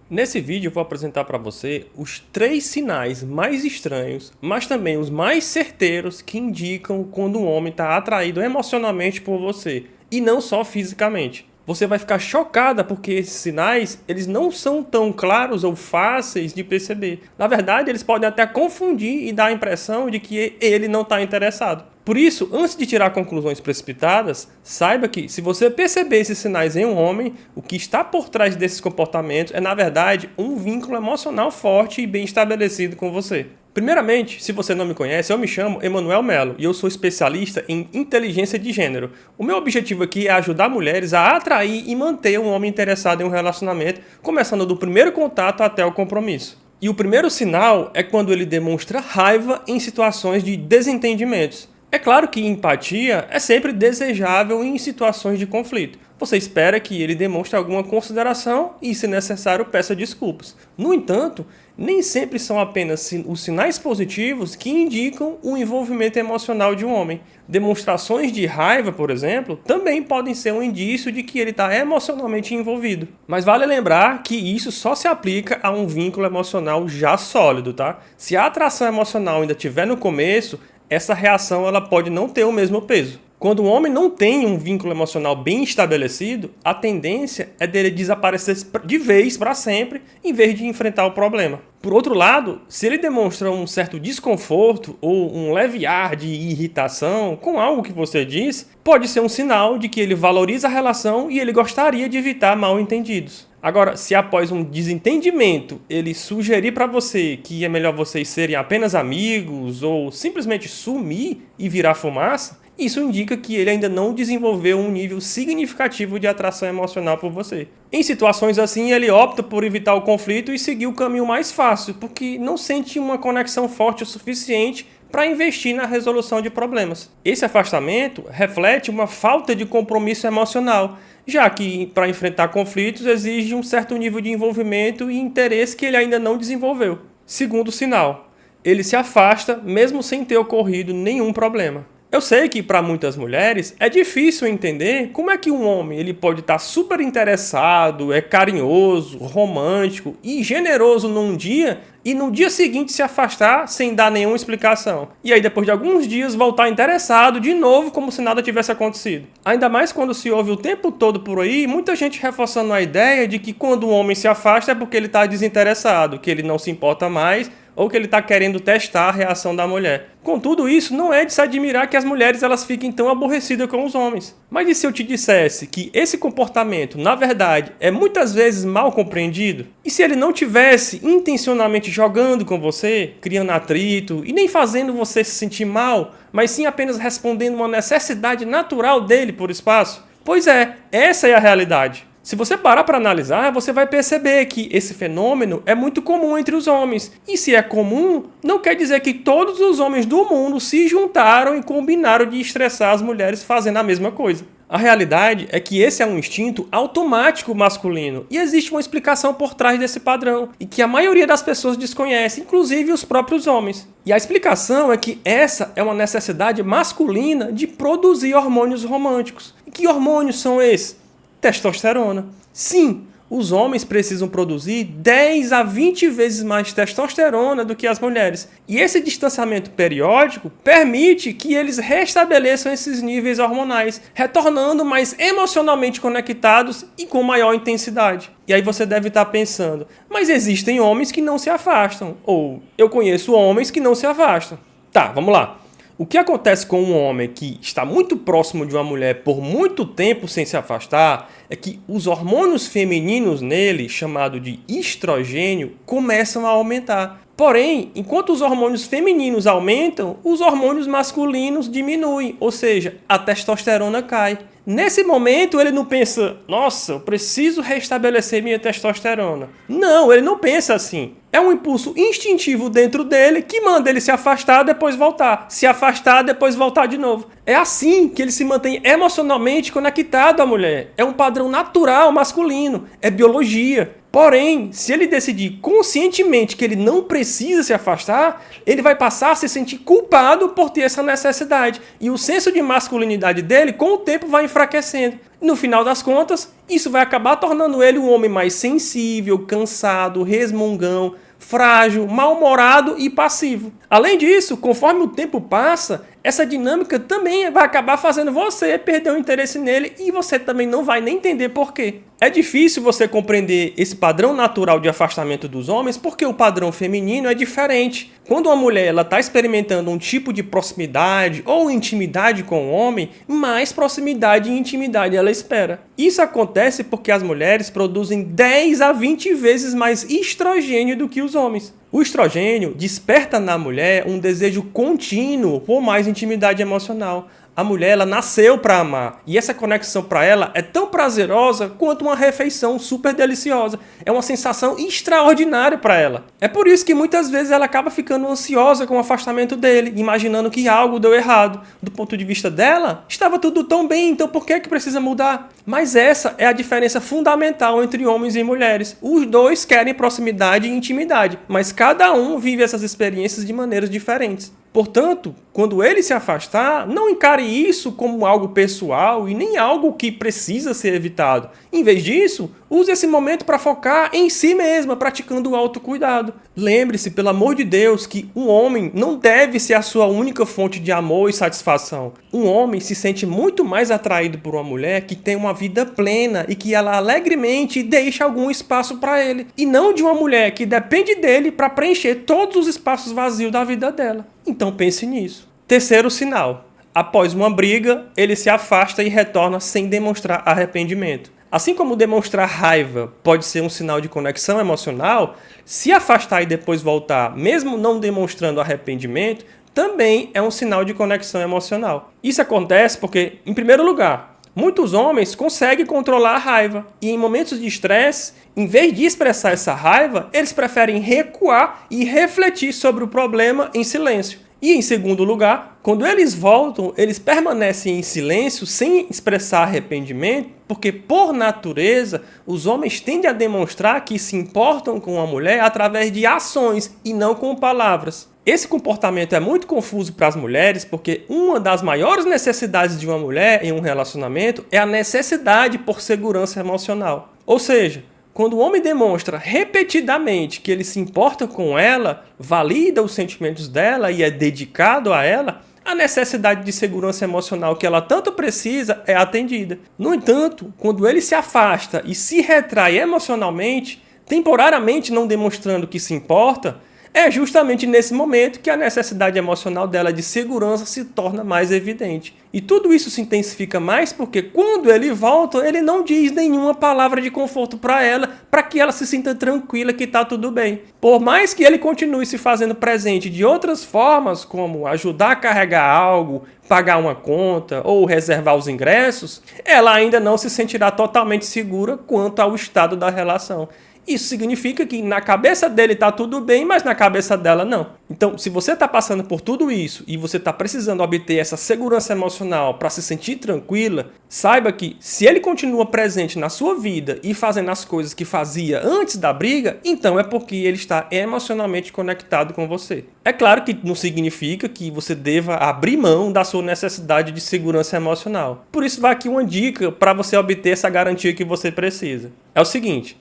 Nesse vídeo eu vou apresentar para você os 3 sinais mais estranhos, mas também os mais certeiros que indicam quando um homem está atraído emocionalmente por você, e não só fisicamente. Você vai ficar chocada porque esses sinais eles não são tão claros ou fáceis de perceber. Na verdade, eles podem até confundir e dar a impressão de que ele não está interessado. Por isso, antes de tirar conclusões precipitadas, saiba que se você perceber esses sinais em um homem, o que está por trás desses comportamentos é, na verdade, um vínculo emocional forte e bem estabelecido com você. Primeiramente, se você não me conhece, eu me chamo Emanuel Melo e eu sou especialista em inteligência de gênero. O meu objetivo aqui é ajudar mulheres a atrair e manter um homem interessado em um relacionamento, começando do primeiro contato até o compromisso. E o primeiro sinal é quando ele demonstra raiva em situações de desentendimentos. É claro que empatia é sempre desejável em situações de conflito. Você espera que ele demonstre alguma consideração e, se necessário, peça desculpas. No entanto, nem sempre são apenas os sinais positivos que indicam o envolvimento emocional de um homem. Demonstrações de raiva, por exemplo, também podem ser um indício de que ele está emocionalmente envolvido. Mas vale lembrar que isso só se aplica a um vínculo emocional já sólido, tá? Se a atração emocional ainda estiver no começo, essa reação ela pode não ter o mesmo peso. Quando o homem não tem um vínculo emocional bem estabelecido, a tendência é dele desaparecer de vez para sempre, em vez de enfrentar o problema. Por outro lado, se ele demonstra um certo desconforto ou um leve ar de irritação com algo que você diz, pode ser um sinal de que ele valoriza a relação e ele gostaria de evitar mal-entendidos. Agora, se após um desentendimento ele sugerir para você que é melhor vocês serem apenas amigos ou simplesmente sumir e virar fumaça, isso indica que ele ainda não desenvolveu um nível significativo de atração emocional por você. Em situações assim, ele opta por evitar o conflito e seguir o caminho mais fácil, porque não sente uma conexão forte o suficiente para investir na resolução de problemas. Esse afastamento reflete uma falta de compromisso emocional, já que para enfrentar conflitos exige um certo nível de envolvimento e interesse que ele ainda não desenvolveu. Segundo sinal, ele se afasta mesmo sem ter ocorrido nenhum problema. Eu sei que para muitas mulheres é difícil entender como é que um homem ele pode estar super interessado, carinhoso, romântico e generoso num dia e no dia seguinte se afastar sem dar nenhuma explicação. E aí depois de alguns dias voltar interessado de novo como se nada tivesse acontecido. Ainda mais quando se ouve o tempo todo por aí, muita gente reforçando a ideia de que quando um homem se afasta é porque ele está desinteressado, que ele não se importa mais, ou que ele está querendo testar a reação da mulher. Contudo, isso não é de se admirar que as mulheres elas fiquem tão aborrecidas com os homens. Mas e se eu te dissesse que esse comportamento, na verdade, é muitas vezes mal compreendido? E se ele não tivesse intencionalmente jogando com você, criando atrito e nem fazendo você se sentir mal, mas sim apenas respondendo uma necessidade natural dele por espaço? Pois é, essa é a realidade. Se você parar para analisar, você vai perceber que esse fenômeno é muito comum entre os homens. E se é comum, não quer dizer que todos os homens do mundo se juntaram e combinaram de estressar as mulheres fazendo a mesma coisa. A realidade é que esse é um instinto automático masculino e existe uma explicação por trás desse padrão e que a maioria das pessoas desconhece, inclusive os próprios homens. E a explicação é que essa é uma necessidade masculina de produzir hormônios românticos. E que hormônios são esses? Testosterona. Sim, os homens precisam produzir 10 a 20 vezes mais testosterona do que as mulheres. E esse distanciamento periódico permite que eles restabeleçam esses níveis hormonais, retornando mais emocionalmente conectados e com maior intensidade. E aí você deve estar pensando, mas existem homens que não se afastam, ou eu conheço homens que não se afastam. Tá, vamos lá. O que acontece com um homem que está muito próximo de uma mulher por muito tempo sem se afastar é que os hormônios femininos nele, chamado de estrogênio, começam a aumentar. Porém, enquanto os hormônios femininos aumentam, os hormônios masculinos diminuem, ou seja, a testosterona cai. Nesse momento, ele não pensa, nossa, eu preciso restabelecer minha testosterona. Não, ele não pensa assim. É um impulso instintivo dentro dele que manda ele se afastar, depois voltar. Se afastar, depois voltar de novo. É assim que ele se mantém emocionalmente conectado à mulher. É um padrão natural masculino. É biologia. Porém, se ele decidir conscientemente que ele não precisa se afastar, ele vai passar a se sentir culpado por ter essa necessidade. E o senso de masculinidade dele, com o tempo, vai enfraquecendo. No final das contas, isso vai acabar tornando ele um homem mais sensível, cansado, resmungão, frágil, mal-humorado e passivo. Além disso, conforme o tempo passa, essa dinâmica também vai acabar fazendo você perder o interesse nele e você também não vai nem entender por quê. É difícil você compreender esse padrão natural de afastamento dos homens porque o padrão feminino é diferente. Quando uma mulher está experimentando um tipo de proximidade ou intimidade com o homem, mais proximidade e intimidade ela espera. Isso acontece porque as mulheres produzem 10 a 20 vezes mais estrogênio do que os homens. O estrogênio desperta na mulher um desejo contínuo por mais intimidade emocional. A mulher ela nasceu para amar e essa conexão para ela é tão prazerosa quanto uma refeição super deliciosa. É uma sensação extraordinária para ela. É por isso que muitas vezes ela acaba ficando ansiosa com o afastamento dele, imaginando que algo deu errado. Do ponto de vista dela, estava tudo tão bem, então por que precisa mudar? Mas essa é a diferença fundamental entre homens e mulheres. Os dois querem proximidade e intimidade, mas cada um vive essas experiências de maneiras diferentes. Portanto, quando ele se afastar, não encare isso como algo pessoal e nem algo que precisa ser evitado. Em vez disso, use esse momento para focar em si mesma, praticando o autocuidado. Lembre-se, pelo amor de Deus, que um homem não deve ser a sua única fonte de amor e satisfação. Um homem se sente muito mais atraído por uma mulher que tem uma vida plena e que ela alegremente deixa algum espaço para ele. E não de uma mulher que depende dele para preencher todos os espaços vazios da vida dela. Então pense nisso. Terceiro sinal. Após uma briga, ele se afasta e retorna sem demonstrar arrependimento. Assim como demonstrar raiva pode ser um sinal de conexão emocional, se afastar e depois voltar, mesmo não demonstrando arrependimento, também é um sinal de conexão emocional. Isso acontece porque, em primeiro lugar, muitos homens conseguem controlar a raiva e em momentos de estresse, em vez de expressar essa raiva, eles preferem recuar e refletir sobre o problema em silêncio. E em segundo lugar, quando eles voltam, eles permanecem em silêncio sem expressar arrependimento, porque por natureza, os homens tendem a demonstrar que se importam com a mulher através de ações e não com palavras. Esse comportamento é muito confuso para as mulheres porque uma das maiores necessidades de uma mulher em um relacionamento é a necessidade por segurança emocional. Ou seja, quando o homem demonstra repetidamente que ele se importa com ela, valida os sentimentos dela e é dedicado a ela, a necessidade de segurança emocional que ela tanto precisa é atendida. No entanto, quando ele se afasta e se retrai emocionalmente, temporariamente não demonstrando que se importa, é justamente nesse momento que a necessidade emocional dela de segurança se torna mais evidente. E tudo isso se intensifica mais porque quando ele volta, ele não diz nenhuma palavra de conforto para ela, para que ela se sinta tranquila que está tudo bem. Por mais que ele continue se fazendo presente de outras formas, como ajudar a carregar algo, pagar uma conta ou reservar os ingressos, ela ainda não se sentirá totalmente segura quanto ao estado da relação. Isso significa que na cabeça dele está tudo bem, mas na cabeça dela não. Então, se você está passando por tudo isso e você está precisando obter essa segurança emocional para se sentir tranquila, saiba que se ele continua presente na sua vida e fazendo as coisas que fazia antes da briga, então é porque ele está emocionalmente conectado com você. É claro que não significa que você deva abrir mão da sua necessidade de segurança emocional. Por isso vai aqui uma dica para você obter essa garantia que você precisa. É o seguinte: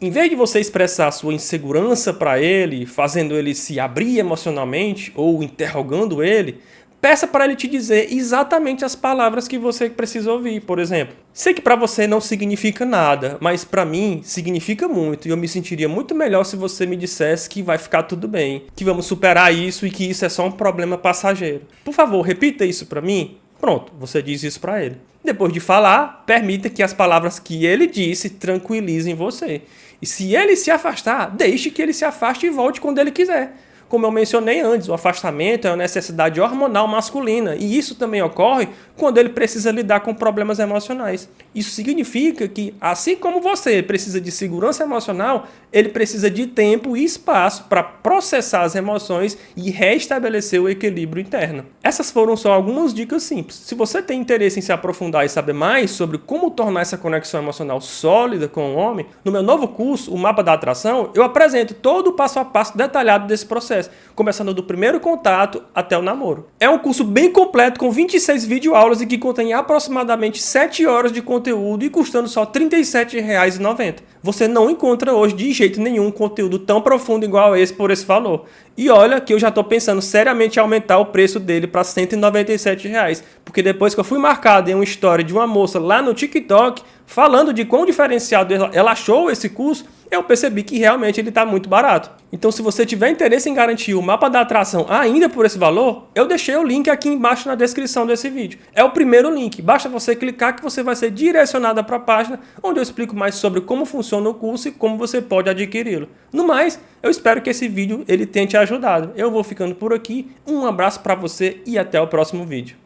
em vez de você expressar a sua insegurança para ele, fazendo ele se abrir emocionalmente ou interrogando ele, peça para ele te dizer exatamente as palavras que você precisa ouvir. Por exemplo, sei que para você não significa nada, mas para mim significa muito e eu me sentiria muito melhor se você me dissesse que vai ficar tudo bem, que vamos superar isso e que isso é só um problema passageiro. Por favor, repita isso para mim. Pronto, você diz isso para ele. Depois de falar, permita que as palavras que ele disse tranquilizem você. E se ele se afastar, deixe que ele se afaste e volte quando ele quiser. Como eu mencionei antes, o afastamento é uma necessidade hormonal masculina e isso também ocorre quando ele precisa lidar com problemas emocionais. Isso significa que, assim como você precisa de segurança emocional, ele precisa de tempo e espaço para processar as emoções e restabelecer o equilíbrio interno. Essas foram só algumas dicas simples. Se você tem interesse em se aprofundar e saber mais sobre como tornar essa conexão emocional sólida com o homem, no meu novo curso, o Mapa da Atração, eu apresento todo o passo a passo detalhado desse processo, começando do primeiro contato até o namoro. É um curso bem completo com 26 videoaulas e que contém aproximadamente 7 horas de conteúdo e custando só R$ 37,90. Você não encontra hoje de jeito nenhum conteúdo tão profundo igual esse por esse valor. E olha que eu já estou pensando seriamente em aumentar o preço dele para R$ 197, porque depois que eu fui marcado em uma história de uma moça lá no TikTok falando de quão diferenciado ela achou esse curso, eu percebi que realmente ele está muito barato. Então, se você tiver interesse em garantir o Mapa da Atração ainda por esse valor, eu deixei o link aqui embaixo na descrição desse vídeo. É o primeiro link, basta você clicar que você vai ser direcionado para a página onde eu explico mais sobre como funciona o curso e como você pode adquiri-lo. No mais, eu espero que esse vídeo ele tenha te ajudado. Eu vou ficando por aqui, um abraço para você e até o próximo vídeo.